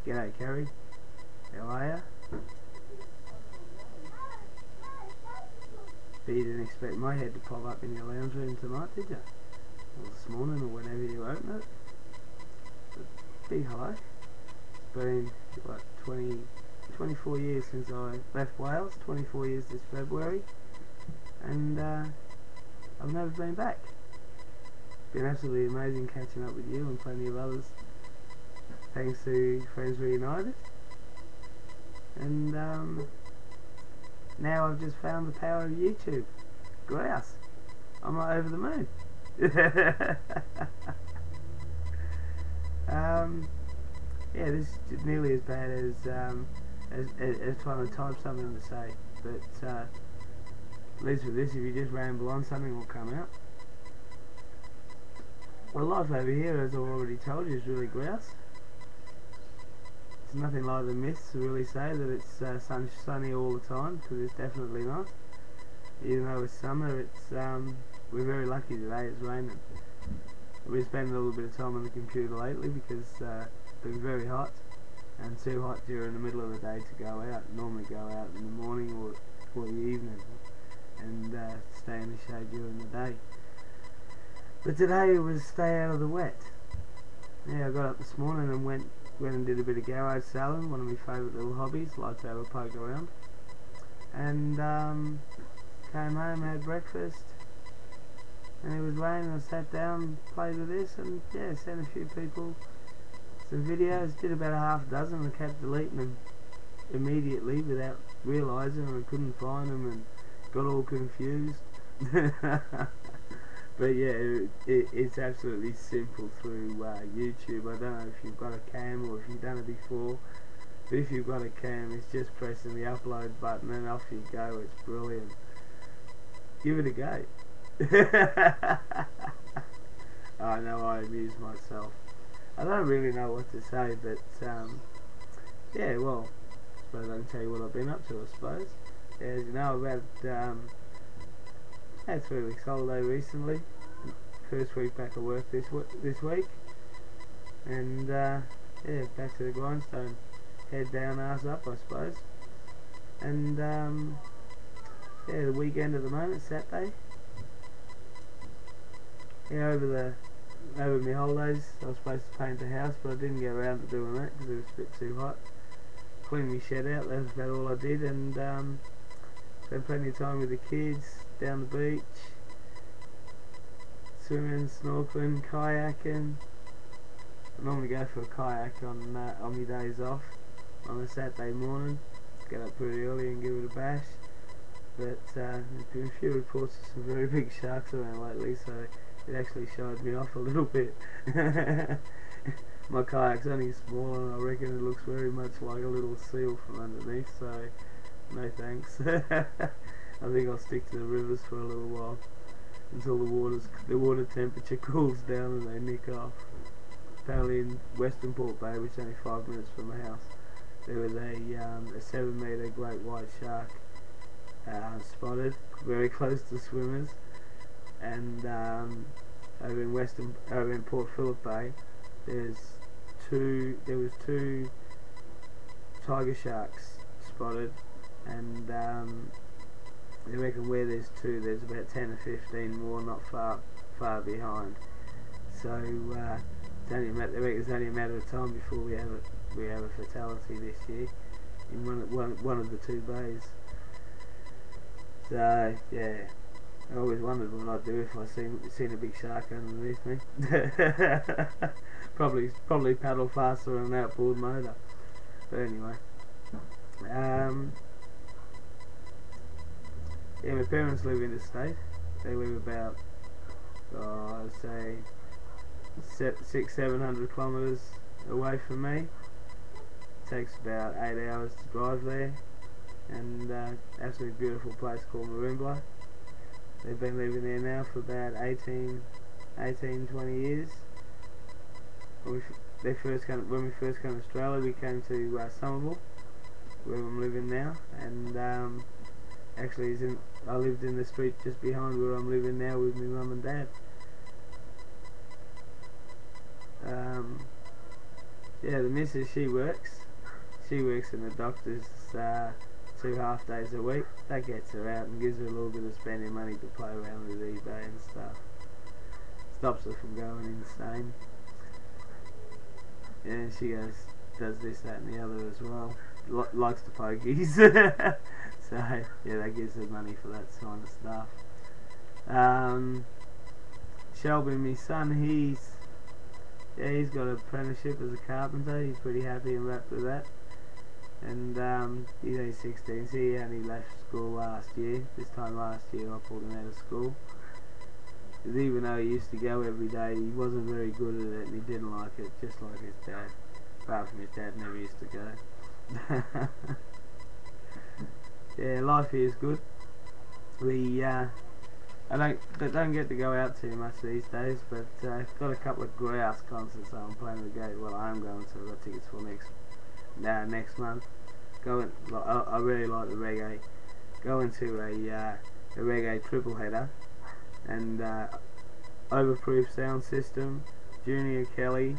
G'day Ceri, how are ya? But you didn't expect my head to pop up in your lounge room tonight, did you? Or this morning, or whenever you open it. But big hello. It's been, what, 24 years since I left Wales, 24 years this February, and I've never been back. It's been absolutely amazing catching up with you and plenty of others, thanks to Friends Reunited. And now I've just found the power of YouTube. Grouse. I'm not over the moon. Yeah, this is nearly as bad as trying to type something to say. But at least with this, if you just ramble on, something will come out. Well, life over here, as I've already told you, is really grouse. It's nothing like the myths to really say that it's sunny all the time, because it's definitely not. Even though it's summer, it's we're very lucky today. It's raining. We've been spending a little bit of time on the computer lately because it's been very hot and too hot during the middle of the day to go out. Normally go out in the morning or the evening and stay in the shade during the day. But today it was stay out of the wet. Yeah, I got up this morning and went and did a bit of garage selling, one of my favourite little hobbies. Like to have a poke around. And came home, had breakfast, and it was raining. I sat down, played with this, and yeah, sent a few people some videos. Did about a half dozen and kept deleting them immediately without realising, and I couldn't find them and got all confused. But yeah, it's absolutely simple through YouTube. I don't know if you've got a cam or if you've done it before, but if you've got a cam, it's just pressing the upload button and off you go. It's brilliant. Give it a go. I know, I amuse myself. I don't really know what to say, but yeah, well, I suppose I can tell you what I've been up to, I suppose. Yeah, as you know, I've had 3 weeks holiday recently. First week back at work this week, and yeah, back to the grindstone. Head down, ass up, I suppose. And yeah, the weekend at the moment, Saturday. Yeah, over my holidays, I was supposed to paint the house, but I didn't get around to doing that because it was a bit too hot. Cleaned my shed out, that was about all I did, and spent plenty of time with the kids, down the beach, swimming, snorkeling, kayaking. I normally go for a kayak on my days off on a Saturday morning. Get up pretty early and give it a bash. But there's been a few reports of some very big sharks around lately, so it actually shied me off a little bit. My kayak's only small and I reckon it looks very much like a little seal from underneath, so no thanks. I think I'll stick to the rivers for a little while until the water temperature cools down and they nick off. Apparently in Western Port Bay, which is only 5 minutes from the house, there was a 7-metre great white shark spotted very close to swimmers, and over in Port Phillip Bay, there was two tiger sharks spotted, and they reckon where there's 2, there's about 10 or 15 more not far behind. So they reckon it's only a matter of time before we have a fatality this year in one of the 2 bays. So yeah, I always wondered what I'd do if I seen a big shark underneath me. probably paddle faster on an outboard motor. But anyway, yeah, my parents live in the state. They live about, I'd say, 600-700 kilometres away from me. It takes about 8 hours to drive there. And absolutely beautiful place called Marimbla. They've been living there now for about 18-20 years. When we first came to Australia, we came to Somerville, where I'm living now, and actually I lived in the street just behind where I'm living now with my mum and dad. yeah, the missus, she works in the doctor's 2 half days a week. That gets her out and gives her a little bit of spending money to play around with eBay and stuff. Stops her from going insane. Yeah, she does this, that and the other as well. Likes the pokies. So yeah, that gives her money for that kind of stuff. Shelby, my son, he's got an apprenticeship as a carpenter. He's pretty happy and wrapped with that. And he's only 16, so he only left school last year. This time last year I pulled him out of school. Because even though he used to go every day, he wasn't very good at it and he didn't like it, just like his dad. Apart from his dad never used to go. Yeah, life here is good. I don't get to go out too much these days, but I've got a couple of grouse concerts I'm planning to go. Well, I am going to. I've got tickets for next month. I really like the reggae. Going to a reggae triple header and overproof sound system, Junior Kelly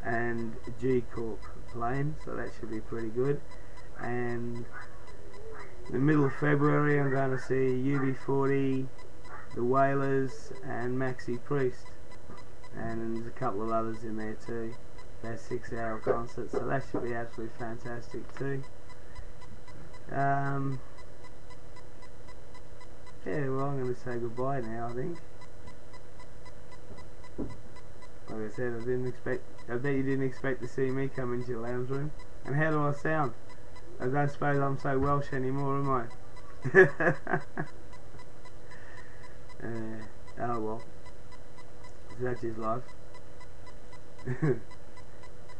and G Corp playing, so that should be pretty good. And in the middle of February I'm going to see UB40, the Wailers and Maxi Priest, and there's a couple of others in there too. They're 6-hour concerts, so that should be absolutely fantastic too. Yeah, well, I'm going to say goodbye now, I think. Like I said, I bet you didn't expect to see me come into your lounge room. And how do I sound? I don't suppose I'm so Welsh anymore, am I? Oh well, such is life.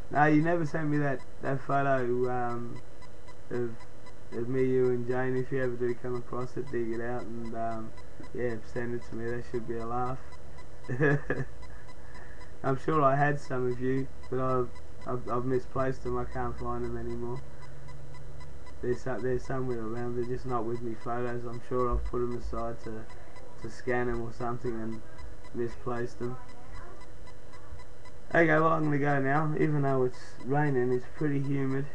No, you never sent me that photo of me, you and Jane. If you ever do come across it, dig it out and yeah, send it to me. That should be a laugh. I'm sure I had some of you, but I've misplaced them. I can't find them anymore. They're somewhere around. They're just not with me photos. I'm sure I've put them aside to scan them or something and misplaced them. Okay, well, I'm going to go now. Even though it's raining, it's pretty humid.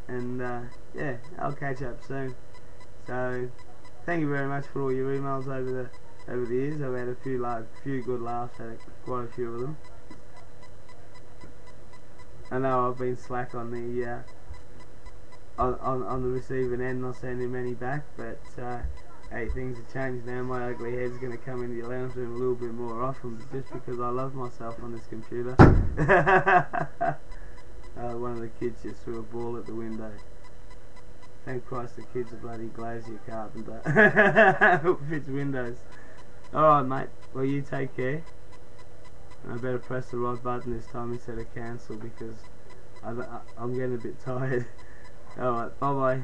And yeah, I'll catch up soon. So thank you very much for all your emails over the years. I've had a few good laughs at it, quite a few of them. I know I've been slack on the on the receiving end, not sending many back, but hey, things have changed now. My ugly head's going to come into your lounge room a little bit more often, just because I love myself on this computer. One of the kids just threw a ball at the window. Thank Christ the kid's a bloody glazier carpenter who fits windows. Alright mate, well you take care. And I better press the right button this time instead of cancel, because I'm getting a bit tired. Alright, bye bye.